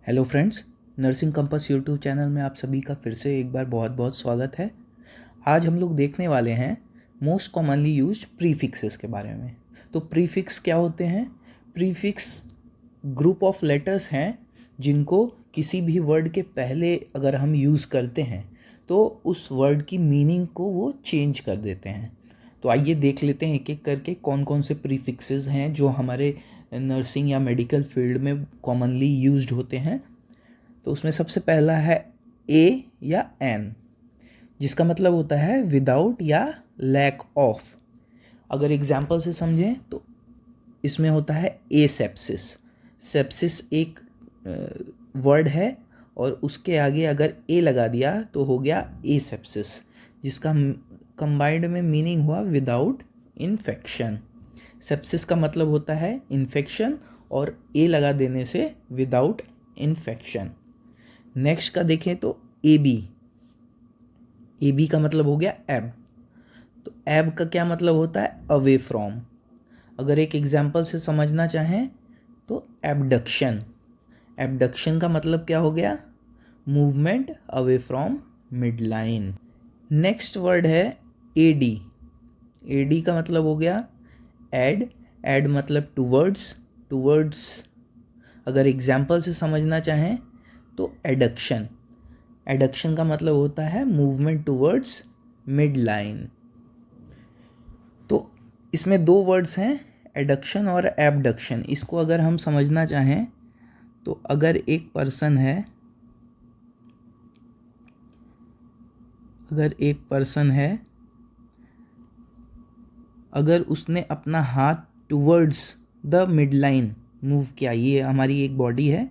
Hello friends, nursing compass YouTube channel में आप सभी का फिर से एक बार बहुत बहुत स्वागत है। आज हम लोग देखने वाले हैं मोस्ट कॉमनली यूज्ड प्रीफिक्सेस के बारे में। तो प्रीफिक्स क्या होते हैं? प्रीफिक्स ग्रुप ऑफ लेटर्स हैं जिनको किसी भी वर्ड के पहले अगर हम यूज़ करते हैं तो उस वर्ड की मीनिंग को वो चेंज कर देते हैं। तो आइए देख लेते हैं एक एक करके कौन कौन से प्रीफिक्सेस हैं जो हमारे नर्सिंग या मेडिकल फील्ड में कॉमनली यूज्ड होते हैं। तो उसमें सबसे पहला है ए या एन, जिसका मतलब होता है विदाउट या लैक ऑफ। अगर एग्जाम्पल से समझें तो इसमें होता है ए सेप्सिस। सेप्सिस एक वर्ड है और उसके आगे अगर ए लगा दिया तो हो गया ए सेप्सिस, जिसका कंबाइंड में मीनिंग हुआ विदाउट इन्फेक्शन। सेप्सिस का मतलब होता है इन्फेक्शन और ए लगा देने से विदाउट इन्फेक्शन। नेक्स्ट का देखें तो ए बी का मतलब हो गया एब। तो एब का क्या मतलब होता है? Away from. अगर एक एग्जाम्पल से समझना चाहें तो एबडक्शन। एबडक्शन का मतलब क्या हो गया? Movement away from mid line. Next word है एडी। एडी का मतलब हो गया एड। एड मतलब टूवर्ड्स। अगर एग्जाम्पल से समझना चाहें तो एडक्शन। एडक्शन का मतलब होता है मूवमेंट टूवर्ड्स मिड लाइन। तो इसमें दो वर्ड्स हैं, एडक्शन और एबडक्शन। इसको अगर हम समझना चाहें तो अगर एक पर्सन है अगर उसने अपना हाथ towards the mid line move किया, ये हमारी एक बॉडी है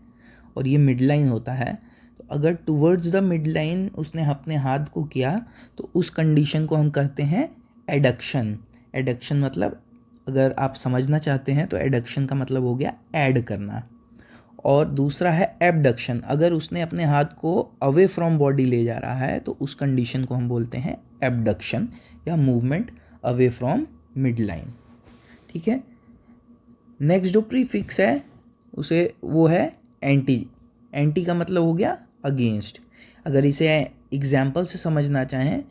और ये मिड लाइन होता है, तो अगर टूवर्ड्स द मिड लाइन उसने अपने हाथ को किया तो उस कंडीशन को हम कहते हैं एडक्शन। एडक्शन मतलब अगर आप समझना चाहते हैं तो एडक्शन का मतलब हो गया ऐड करना। और दूसरा है एबडक्शन। अगर उसने अपने हाथ को अवे फ्रॉम बॉडी ले जा रहा है तो उस कंडीशन को हम बोलते हैं एबडक्शन या movement away from mid line. ठीक है। नेक्स्ट जो प्रीफिक्स है उसे वो है एंटी। एंटी का मतलब हो गया अगेंस्ट। अगर इसे एग्जाम्पल से समझना चाहें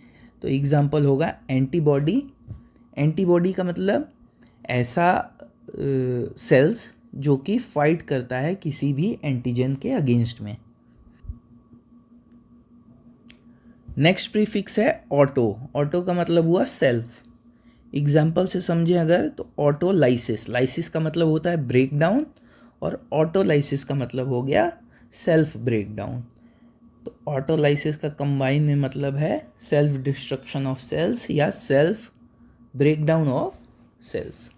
तो एग्जाम्पल होगा एंटीबॉडी। एंटीबॉडी का मतलब ऐसा सेल्स जो कि फाइट करता है किसी भी एंटीजन के अगेंस्ट में। नेक्स्ट प्रीफिक्स है ऑटो। ऑटो का मतलब हुआ सेल्फ। एग्जाम्पल से समझें अगर तो ऑटोलाइसिस। लाइसिस का मतलब होता है ब्रेक डाउन और ऑटोलाइसिस का मतलब हो गया सेल्फ ब्रेक डाउन। तो ऑटोलाइसिस का कंबाइन में मतलब है सेल्फ डिस्ट्रक्शन ऑफ सेल्स या self break down of cells.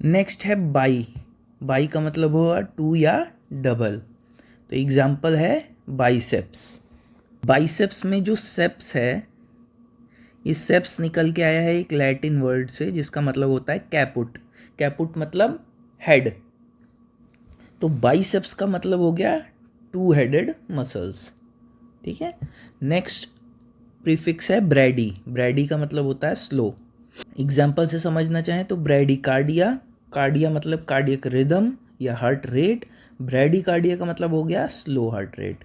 Next है बाई। बाई का मतलब होगा टू या डबल। तो एग्जाम्पल है बाइसेप्स। बाइसेप्स में जो सेप्स है, ये सेप्स निकल के आया है एक लैटिन वर्ड से जिसका मतलब होता है कैपुट। कैपुट मतलब हेड। तो बाइसेप्स का मतलब हो गया टू हेडेड मसल्स। ठीक है। नेक्स्ट प्रीफिक्स है ब्रैडी। ब्रैडी का मतलब होता है स्लो। एग्जाम्पल से समझना चाहें तो ब्रैडी कार्डिया। कार्डिया मतलब कार्डियक रिदम या हार्ट रेट। ब्रैडी कार्डिया का मतलब हो गया slow heart rate.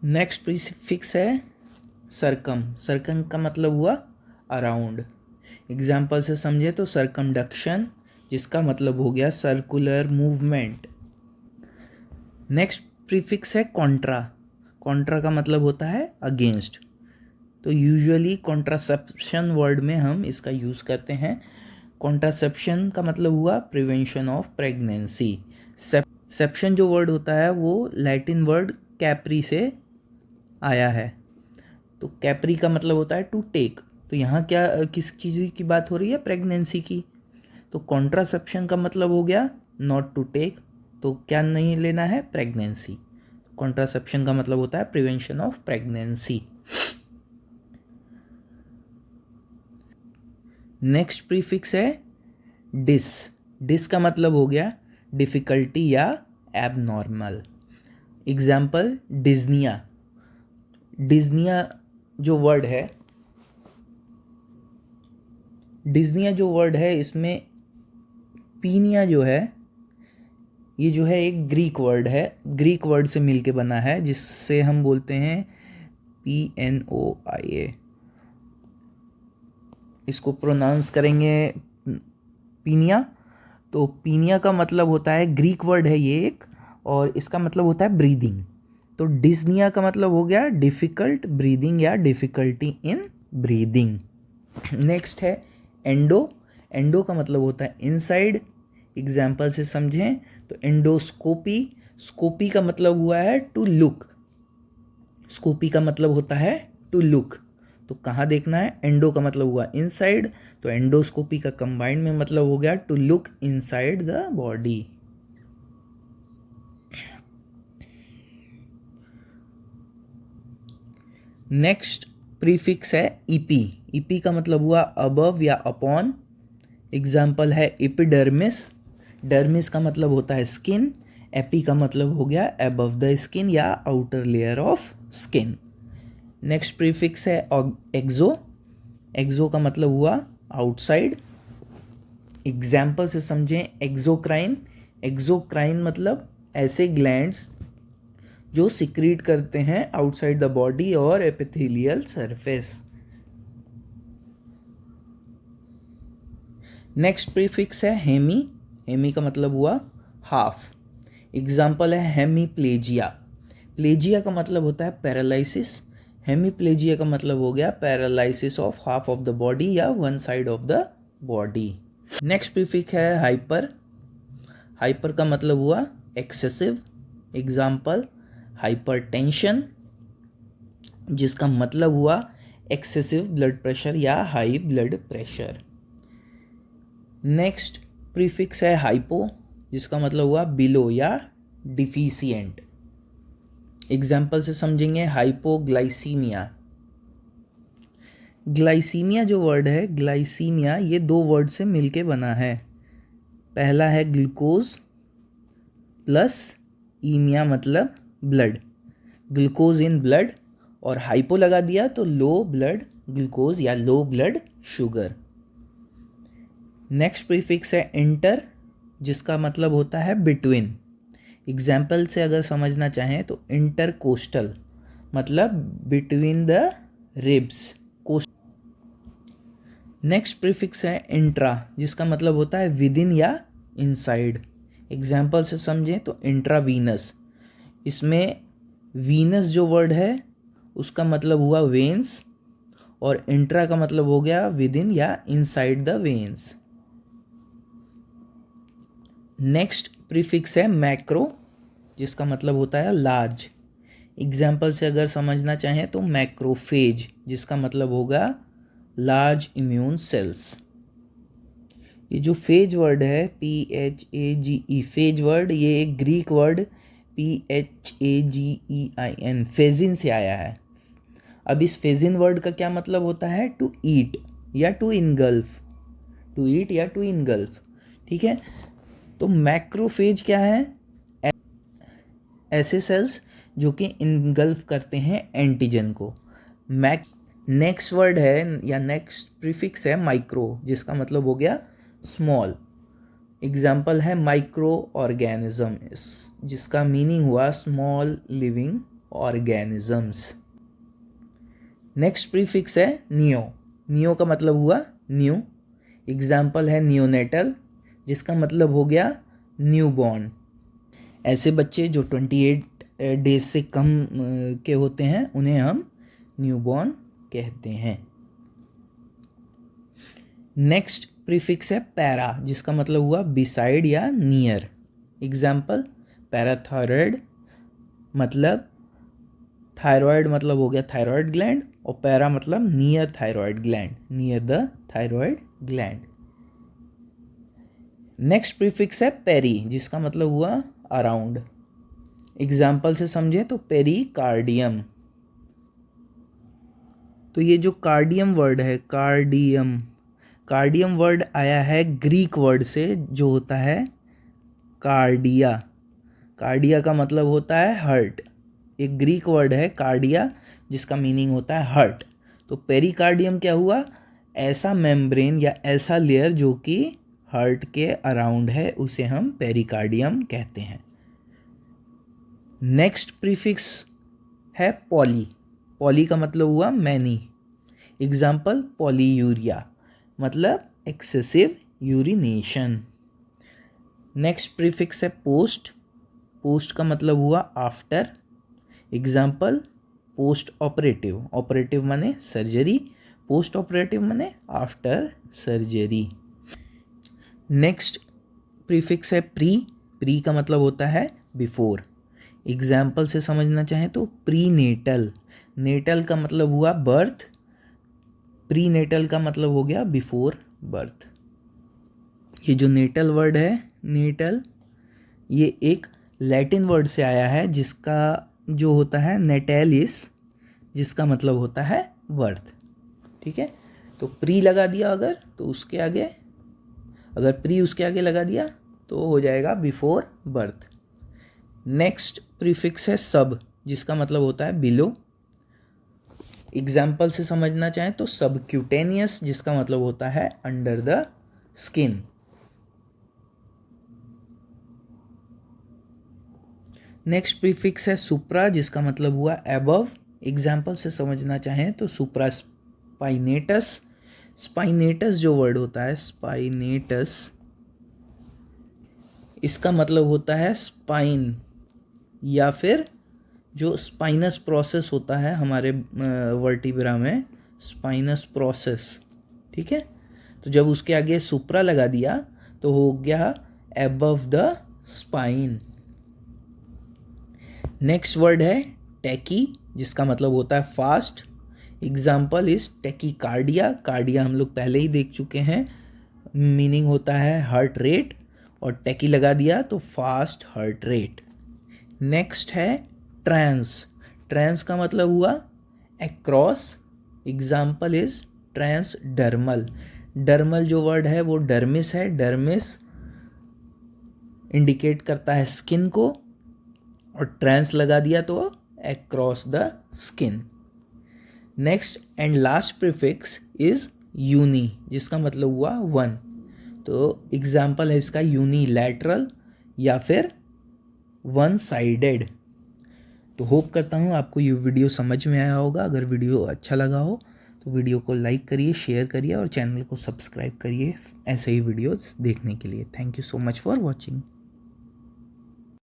Next prefix है सरकम। सरकम का मतलब हुआ अराउंड। एग्जाम्पल से समझे तो सरकमडक्शन, जिसका मतलब हो गया सर्कुलर मूवमेंट। नेक्स्ट प्रीफिक्स है कॉन्ट्रा। कॉन्ट्रा का मतलब होता है अगेंस्ट। तो यूजुअली कॉन्ट्रासेप्शन वर्ड में हम इसका यूज़ करते हैं। कॉन्ट्रासेप्शन का मतलब हुआ प्रिवेंशन ऑफ प्रेगनेंसी। सेप्शन जो वर्ड होता है वो लैटिन वर्ड कैप्री से आया है। तो कैप्री का मतलब होता है टू टेक। तो यहाँ क्या किस चीज़ की बात हो रही है? प्रेगनेंसी की। तो कॉन्ट्रासेप्शन का मतलब हो गया नॉट टू टेक। तो क्या नहीं लेना है? प्रेगनेंसी। कॉन्ट्रासेप्शन का मतलब होता है prevention of pregnancy. Next prefix है डिस। डिस का मतलब हो गया डिफ़िकल्टी या एबनॉर्मल। एग्जाम्पल डिज्निया। डिज्निया जो वर्ड है डिज्निया जो वर्ड है इसमें पीनिया जो है ये जो है एक ग्रीक वर्ड है, ग्रीक वर्ड से मिलके बना है जिससे हम बोलते हैं PNOIA। इसको प्रोनाउंस करेंगे पीनिया। तो पीनिया का मतलब होता है, ग्रीक वर्ड है ये एक, और इसका मतलब होता है ब्रीदिंग। तो डिस्निया का मतलब हो गया डिफ़िकल्ट ब्रीदिंग या डिफ़िकल्टी इन ब्रीदिंग। नेक्स्ट है एंडो। एंडो का मतलब होता है इनसाइड। एग्जाम्पल से समझें तो एंडोस्कोपी, स्कोपी का मतलब हुआ है टू लुक, स्कोपी का मतलब होता है टू लुक। तो कहाँ देखना है, एंडो का मतलब हुआ इनसाइड, तो एंडोस्कोपी का कंबाइंड में मतलब हो गया to look inside the body. Next prefix है ईपी। ईपी का मतलब हुआ अबव या अपॉन। एग्जाम्पल है एपिडर्मिस। डर्मिस का मतलब होता है स्किन। एपी का मतलब हो गया अबव द स्किन या outer layer of skin. Next prefix है एक्सो। एक्सो का मतलब हुआ आउटसाइड। एग्जाम्पल से समझें एक्सोक्राइन। एक्सोक्राइन मतलब ऐसे ग्लैंड्स जो सिक्रीट करते हैं आउटसाइड द बॉडी और एपिथेलियल सरफेस। नेक्स्ट प्रीफिक्स है हेमी। हेमी का मतलब हुआ हाफ। एग्जाम्पल है हेमीप्लेजिया। प्लेजिया का मतलब होता है पैरालिसिस। हेमीप्लेजिया का मतलब हो गया paralysis of half of the body या one side of the body. Next prefix है हाइपर। हाइपर का मतलब हुआ एक्सेसिव। एग्जाम्पल हाइपरटेंशन, जिसका मतलब हुआ एक्सेसिव ब्लड प्रेशर या high blood pressure. Next prefix है हाइपो, जिसका मतलब हुआ बिलो या डिफिशिएंट। एग्जाम्पल से समझेंगे हाइपोग्लाइसीमिया। ग्लाइसीमिया जो वर्ड है, ग्लाइसीमिया ये दो वर्ड से मिलके बना है। पहला है ग्लूकोज प्लस ईमिया मतलब ब्लड, ग्लूकोज इन ब्लड, और हाइपो लगा दिया तो लो ब्लड ग्लूकोज या low blood sugar. Next prefix है इंटर, जिसका मतलब होता है बिटवीन। एग्जाम्पल से अगर समझना चाहें तो इंटरकोस्टल मतलब between the ribs. Next prefix है इंट्रा, जिसका मतलब होता है विद इन या इनसाइड। एग्जाम्पल से समझें तो इंट्रावीनस। इसमें वीनस जो वर्ड है उसका मतलब हुआ वेन्स, और इंट्रा का मतलब हो गया विद इन या inside the veins. Next prefix है मैक्रो, जिसका मतलब होता है लार्ज। एग्जाम्पल से अगर समझना चाहें तो मैक्रोफेज, जिसका मतलब होगा लार्ज इम्यून सेल्स। ये जो फेज वर्ड है PHAGE, फेज वर्ड, ये एक ग्रीक वर्ड PHAGEIN फेजिन से आया है। अब इस फेजिन वर्ड का क्या मतलब होता है, टू ईट या टू इनगल्फ, टू ईट या टू इनगल्फ। ठीक है, तो मैक्रोफेज क्या है, ऐसे सेल्स जो कि इनगल्फ करते हैं एंटीजन को। नेक्स्ट वर्ड है या नेक्स्ट प्रीफिक्स है माइक्रो, जिसका मतलब हो गया स्मॉल। एग्जाम्पल है माइक्रो ऑर्गेनिज्म, जिसका मीनिंग हुआ small living organisms. Next prefix है नियो। नियो का मतलब हुआ न्यू। एग्जाम्पल है नियोनेटल, जिसका मतलब हो गया न्यू बॉर्न। ऐसे बच्चे जो 28 डेज से कम के होते हैं उन्हें हम न्यू बॉर्न कहते हैं। नेक्स्ट प्रीफिक्स है पैरा, जिसका मतलब हुआ बिसाइड या नियर। एग्जाम्पल पैराथायरॉयड, मतलब थायराइड मतलब हो गया थायराइड ग्लैंड, और पैरा मतलब near thyroid gland, near the thyroid gland. Next prefix है पेरी, जिसका मतलब हुआ अराउंड। एग्जाम्पल से समझे तो पेरिकार्डियम। तो ये जो कार्डियम वर्ड है, कार्डियम, कार्डियम वर्ड आया है ग्रीक वर्ड से जो होता है कार्डिया। कार्डिया का मतलब होता है हर्ट। एक ग्रीक वर्ड है कार्डिया, जिसका मीनिंग होता है हर्ट। तो पेरिकार्डियम क्या हुआ, ऐसा मेम्ब्रेन या ऐसा लेयर जो कि हार्ट के अराउंड है उसे हम पेरिकार्डियम कहते हैं। नेक्स्ट प्रीफिक्स है पॉली। पॉली का मतलब हुआ मैनी। एग्जाम्पल पॉलीयूरिया मतलब एक्सेसिव यूरिनेशन। नेक्स्ट प्रीफिक्स है पोस्ट। पोस्ट का मतलब हुआ after. Example post operative. Operative माने सर्जरी, पोस्ट ऑपरेटिव माने आफ्टर सर्जरी। नेक्स्ट प्रीफिक्स है प्री। प्री का मतलब होता है बिफोर। एग्जाम्पल से समझना चाहें तो प्री नेटल। नेटल का मतलब हुआ बर्थ, प्री नेटल का मतलब हो गया बिफोर बर्थ। ये जो नेटल वर्ड है, नेटल, ये एक लैटिन वर्ड से आया है जिसका जो होता है नेटेलिस, जिसका मतलब होता है बर्थ। ठीक है, तो प्री लगा दिया अगर, तो उसके आगे, अगर प्री उसके आगे लगा दिया तो हो जाएगा बिफोर बर्थ। नेक्स्ट प्रीफिक्स है सब, जिसका मतलब होता है बिलो। एग्जाम्पल से समझना चाहें तो सबक्यूटेनियस, जिसका मतलब होता है under the skin. Next prefix है सुप्रा, जिसका मतलब हुआ अबव। एग्जाम्पल से समझना चाहें तो सुप्रा स्पाइनेटस। स्पाइनेटस जो वर्ड होता है, स्पाइनेटस, इसका मतलब होता है स्पाइन या फिर जो स्पाइनस प्रोसेस होता है हमारे वर्टिब्रा में, स्पाइनस प्रोसेस। ठीक है, तो जब उसके आगे सुप्रा लगा दिया तो हो गया above the spine. Next word है टैकी, जिसका मतलब होता है fast. Example is tachycardia. Cardia हम लोग पहले ही देख चुके हैं, मीनिंग होता है हार्ट रेट, और टैकी लगा दिया तो फास्ट हार्ट रेट। नेक्स्ट है ट्रांस। ट्रांस का मतलब हुआ across. Example is transdermal. Dermal जो वर्ड है वो डर्मिस है। डर्मिस इंडिकेट करता है स्किन को, और ट्रांस लगा दिया तो across the skin. Next and last prefix is uni, जिसका मतलब हुआ वन। तो एग्जाम्पल है इसका यूनिलैटरल या फिर वन साइडेड। तो होप करता हूँ आपको ये वीडियो समझ में आया होगा। अगर वीडियो अच्छा लगा हो तो वीडियो को लाइक करिए, शेयर करिए और चैनल को सब्सक्राइब करिए ऐसे ही वीडियोस देखने के लिए। Thank you so much for watching.